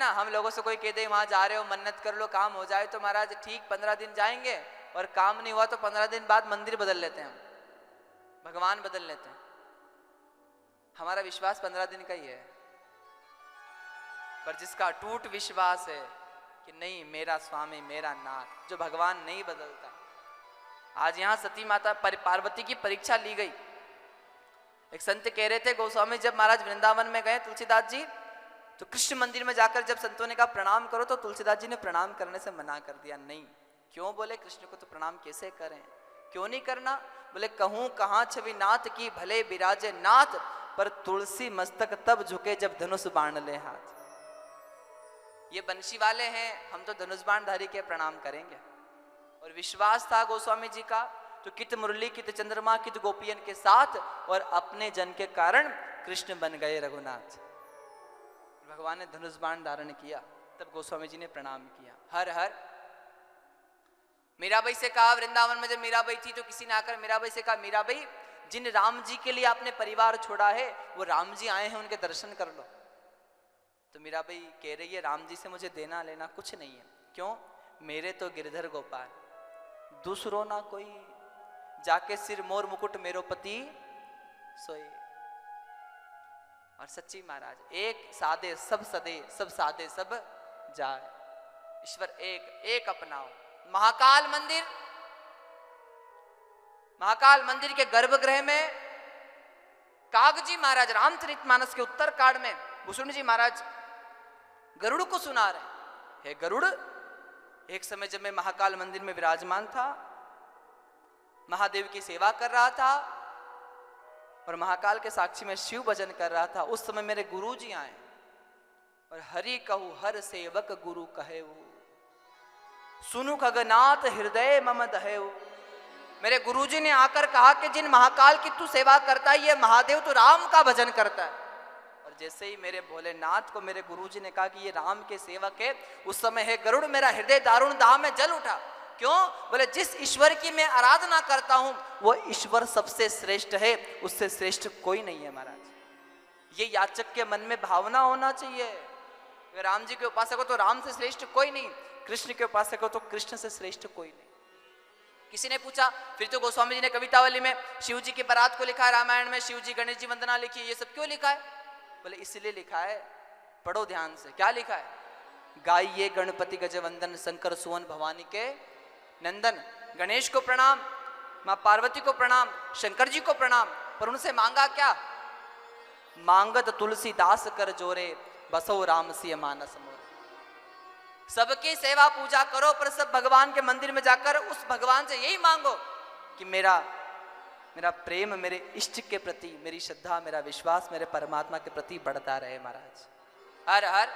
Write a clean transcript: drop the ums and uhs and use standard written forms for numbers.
ना, हम लोगों से कोई कह दे वहां जा रहे हो मन्नत कर लो काम हो जाए, तो महाराज ठीक 15 दिन जाएंगे और काम नहीं हुआ तो 15 दिन बाद मंदिर बदल लेते हैं, हम भगवान बदल लेते हैं। हमारा विश्वास 15 दिन का ही है, पर जिसका अटूट विश्वास है कि नहीं मेरा स्वामी मेरा नाथ, जो भगवान नहीं बदलता। आज यहाँ सती माता पार्वती की परीक्षा ली गई। एक संत कह रहे थे गोस्वामी जब महाराज वृंदावन में गए तुलसीदास जी, तो कृष्ण मंदिर में जाकर जब संतों ने कहा प्रणाम करो, तो तुलसीदास जी ने प्रणाम करने से मना कर दिया। नहीं, क्यों? बोले कृष्ण को तो प्रणाम कैसे करें, क्यों नहीं करना? बोले कहूं कहां छवि नाथ की भले विराजे नाथ, पर तुलसी मस्तक तब झुके जब धनुष बाण ले हाथ। ये बंशी वाले हैं, हम तो धनुष बाणधारी के प्रणाम करेंगे। और विश्वास था गोस्वामी जी का, तो कित मुरली कित चंद्रमा कित गोपियन के साथ, और अपने जन के कारण कृष्ण बन गए रघुनाथ। भगवान ने धनुष बाण धारण किया, तब गोस्वामी जी ने प्रणाम किया। हर हर मीराबाई से कहा, वृंदावन में जब मीराबाई थी तो किसी ने आकर मीराबाई से कहा, मीराबाई जिन राम जी के लिए आपने परिवार छोड़ा है वो राम जी आए हैं, उनके दर्शन कर लो। तो मीराबाई कह रही है राम जी से मुझे देना लेना कुछ नहीं है। क्यों? मेरे तो गिरधर गोपाल, दूसरो ना कोई, जाके सिर मोर मुकुट मेरो पति सोए। और सच्ची महाराज, एक सादे सब सदे, सब सादे सब जाए। ईश्वर एक, एक अपनाओ। महाकाल मंदिर, महाकाल मंदिर के गर्भगृह में कागजी महाराज रामचरितमानस के उत्तर कांड में भूषण जी महाराज गरुड़ को सुना रहे। हे गरुड़, एक समय जब मैं महाकाल मंदिर में विराजमान था, महादेव की सेवा कर रहा था और महाकाल के साक्षी में शिव भजन कर रहा था, उस समय मेरे गुरु जी आए और हरि कहू हर सेवक गुरु कहे, सुनु खगनाथ हृदय मम दहेऊ। मेरे गुरुजी ने आकर कहा कि जिन महाकाल की तू सेवा करता है, ये महादेव तो राम का भजन करता है। और जैसे ही मेरे भोलेनाथ को मेरे गुरुजी ने कहा कि ये राम के सेवक है, उस समय है गरुड़ मेरा हृदय दारुण दाह में जल उठा। क्यों? बोले जिस ईश्वर की मैं आराधना करता हूं वो ईश्वर सबसे श्रेष्ठ है, उससे श्रेष्ठ कोई नहीं है महाराज। ये याचक के मन में भावना होना चाहिए। अगर राम जी के उपासक हो तो राम से श्रेष्ठ कोई नहीं, कृष्ण के उपासक हो तो कृष्ण से श्रेष्ठ कोई नहीं। किसी ने पूछा, फिर तो गोस्वामी जी ने कवितावली में शिव जी की बारात को लिखा है, रामायण में शिव जी गणेश जी वंदना लिखी है, ये सब क्यों लिखा है? बोले इसलिए लिखा है, पढ़ो ध्यान से। क्या लिखा है? गाइए गणपति गजवंदन, शंकर सुवन भवानी के नंदन। गणेश को प्रणाम, मां पार्वती को प्रणाम, शंकर जी को प्रणाम, पर उनसे मांगा क्या? मांगत तुलसीदास कर जोरे, बसो राम सिय मानस मोरे। सबकी सेवा पूजा करो, पर सब भगवान के मंदिर में जाकर उस भगवान से यही मांगो कि मेरा प्रेम मेरे इष्ट के प्रति, मेरी श्रद्धा, मेरा विश्वास मेरे परमात्मा के प्रति बढ़ता रहे महाराज। हर हर